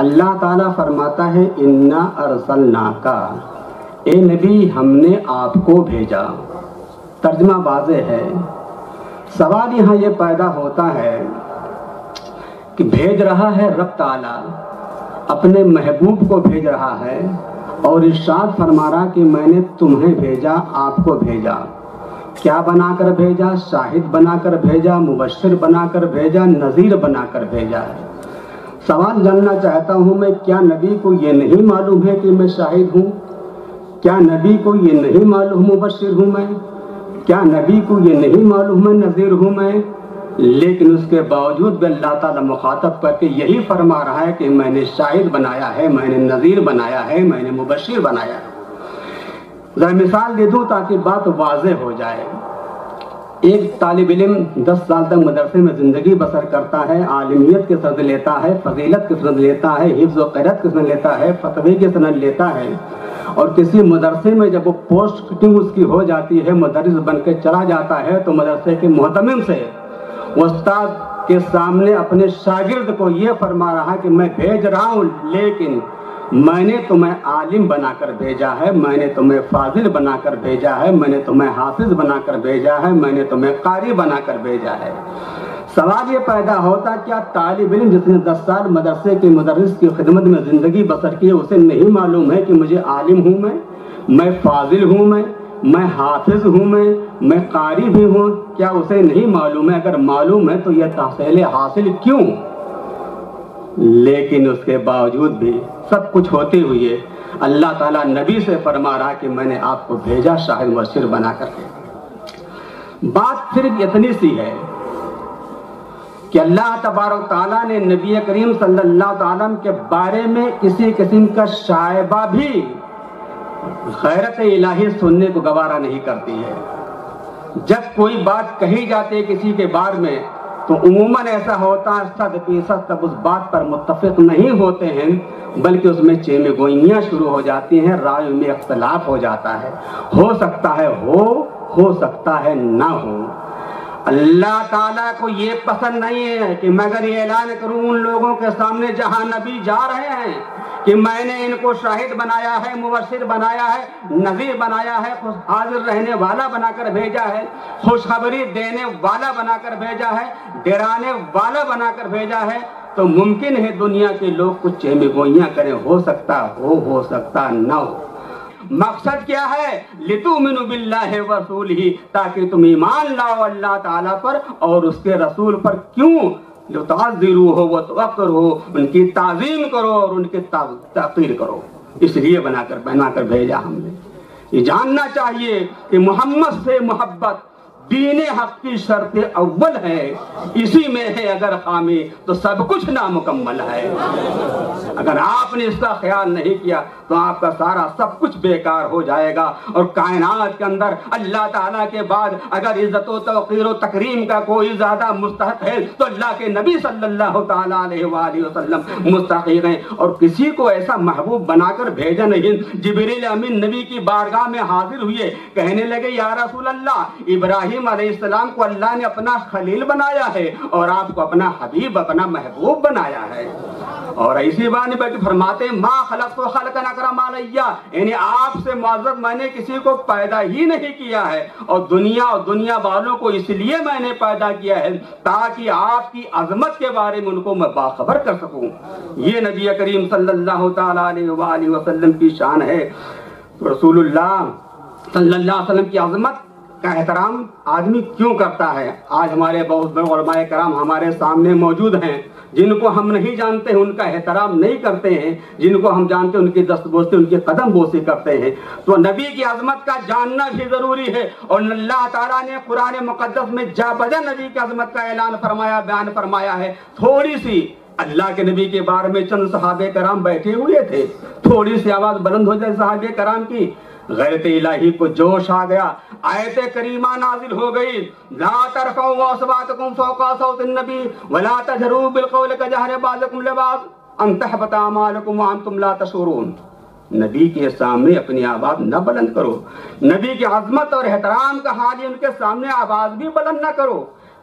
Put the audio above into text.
اللہ تعالیٰ فرماتا ہے انا ارسلناکا، اے نبی ہم نے آپ کو بھیجا۔ ترجمہ واضح ہے۔ سوال یہاں یہ پیدا ہوتا ہے کہ بھیج رہا ہے رب تعالیٰ، اپنے محبوب کو بھیج رہا ہے اور ارشاد فرما رہا کہ میں نے تمہیں بھیجا، آپ کو بھیجا۔ کیا بنا کر بھیجا؟ شاہد بنا کر بھیجا، مبشر بنا کر بھیجا، نذیر بنا کر بھیجا ہے۔ سوال جاننا چاہتا ہوں میں، کیا نبی کو یہ نہیں معلوم ہے کہ میں شاہد ہوں؟ کیا نبی کو یہ نہیں معلوم مبشر ہوں میں؟ کیا نبی کو یہ نہیں معلوم میں نذیر ہوں میں؟ لیکن اس کے باوجود بھی اللہ تعالیٰ مخاطب کر کے یہی فرما رہا ہے کہ میں نے شاہد بنایا ہے، میں نے نذیر بنایا ہے، میں نے مبشر بنایا ہے۔ ذرا مثال دے دوں تاکہ بات واضح ہو جائے۔ ایک طالب علم 10 سال تک مدرسے میں زندگی بسر کرتا ہے، عالمیت کی سند لیتا ہے، فضیلت کی سند لیتا ہے، حفظ و قرأت کی سند لیتا ہے، فتوی کی سند لیتا ہے، اور کسی مدرسے میں جب وہ پوسٹنگ اس کی ہو جاتی ہے، مدرس بن کے چلا جاتا ہے، تو مدرسے کے محتمم سے استاد کے سامنے اپنے شاگرد کو یہ فرما رہا کہ میں بھیج رہا ہوں، لیکن میں نے تمہیں عالم بنا کر بھیجا ہے، میں نے تمہیں فاضل بنا کر بھیجا ہے، میں نے تمہیں حافظ بنا کر بھیجا ہے، میں نے تمہیں قاری بنا کر بھیجا ہے۔ سوال یہ پیدا ہوتا کیا طالب علم جس نے 10 سال مدرسے کے مدرس کی خدمت میں زندگی بسر کی، اسے نہیں معلوم ہے کہ مجھے عالم ہوں میں فاضل ہوں میں حافظ ہوں میں قاری بھی ہوں؟ کیا اسے نہیں معلوم ہے؟ اگر معلوم ہے تو یہ تحصیل حاصل کیوں؟ لیکن اس کے باوجود بھی سب کچھ ہوتے ہوئے اللہ تعالیٰ نبی سے فرما رہا کہ میں نے آپ کو بھیجا شاہد مبشر بنا کر کے۔ بات صرف اتنی سی ہے کہ اللہ تبارک تعالیٰ نے نبی کریم صلی اللہ تعالیٰ کے بارے میں کسی قسم کا شائبہ بھی غیرت الہی سننے کو گوارا نہیں کرتی ہے۔ جب کوئی بات کہی جاتی ہے کسی کے بارے میں تو عموماً ایسا ہوتا ہے 100% تب اس بات پر متفق نہیں ہوتے ہیں، بلکہ اس میں چیمے گوئیاں شروع ہو جاتی ہیں، رائے میں اختلاف ہو جاتا ہے، ہو سکتا ہے ہو سکتا ہے نہ ہو۔ اللہ تعالیٰ کو یہ پسند نہیں ہے کہ میں اگر یہ اعلان کروں ان لوگوں کے سامنے جہاں نبی جا رہے ہیں کہ میں نے ان کو شاہد بنایا ہے، مبشر بنایا ہے، نذیر بنایا ہے، حاضر رہنے والا بنا کر بھیجا ہے، خوشخبری دینے والا بنا کر بھیجا ہے، ڈرانے والا بنا کر بھیجا ہے، تو ممکن ہے دنیا کے لوگ کچھ چہمے گوئیاں کریں، ہو سکتا نہ ہو۔ مقصد کیا ہے؟ لِتُؤْمِنُوا بِاللَّهِ وَرَسُولِهِ، تاکہ تم ایمان لاؤ اللہ تعالیٰ پر اور اس کے رسول پر۔ کیوں؟ لِتُعَظِّرُوهُ وَتُوَقِّرُوهُ، ان کی تعظیم کرو اور ان کی تحقیر کرو، اس لیے بنا کر بھیجا ہم نے۔ یہ جاننا چاہیے کہ محمد سے محبت دین حق کی شرط اول ہے، اسی میں ہے اگر خامی تو سب کچھ نامکمل ہے۔ اگر آپ نے اس کا خیال نہیں کیا تو آپ کا سارا سب کچھ بیکار ہو جائے گا، اور کائنات کے اندر اللہ تعالیٰ کے بعد اگر عزت و توقیر و تکریم کا کوئی زیادہ مستحق ہے تو اللہ کے نبی صلی اللہ تعالیٰ علیہ وآلہ وسلم مستحق ہیں، اور کسی کو ایسا محبوب بنا کر بھیجا نہیں۔ جبریل امین نبی کی بارگاہ میں حاضر ہوئے، کہنے لگے یا رسول اللہ، ابراہیم علیہ السلام کو اللہ نے اپنا خلیل بنایا ہے اور آپ کو اپنا حبیب، اپنا محبوب بنایا ہے۔ اور ایسی بات نہیں فرماتے ما خلقت خلقا اکرم علی، یعنی آپ سے معزز میں نے کسی کو پیدا ہی نہیں کیا ہے، اور دنیا والوں کو اس لیے میں نے پیدا کیا ہے تاکہ آپ کی عظمت کے بارے میں ان کو میں باخبر کر سکوں۔ یہ نبی کریم صلی اللہ تعالیٰ علیہ وآلہ وسلم کی شان ہے۔ رسول اللہ صلی اللہ علیہ وسلم کی عظمت کا احترام آدمی کیوں کرتا ہے؟ آج ہمارے بہت بڑے علماء کرام ہمارے سامنے موجود ہیں، جن کو ہم نہیں جانتے ہیں ان کا احترام نہیں کرتے ہیں، جن کو ہم جانتے ہیں ان کی دست بوسی، ان کی قدم بوسی کرتے ہیں۔ تو نبی کی عظمت کا جاننا بھی ضروری ہے، اور اللہ تعالیٰ نے قرآن مقدس میں جا بجا نبی کی عظمت کا اعلان فرمایا، بیان فرمایا ہے۔ تھوڑی سی اللہ کے نبی کے بارے میں چند صحابہ کرام بیٹھے ہوئے تھے، تھوڑی سی آواز بلند ہو جائے صحابہ کرام کی، غیرت الہی کو جوش آ گیا، آیت کریمہ نازل ہو گئی، لا ترفعوا اصواتکم فوق صوت النبی ولا تجهروا بالقول كجهر بعضکم لبعض ان تحبط اعمالکم وانتم لا تشعرون۔ نبی کے سامنے اپنی آواز نہ بلند کرو، نبی کی عظمت اور احترام کا حال ان کے سامنے آواز بھی بلند نہ کرو،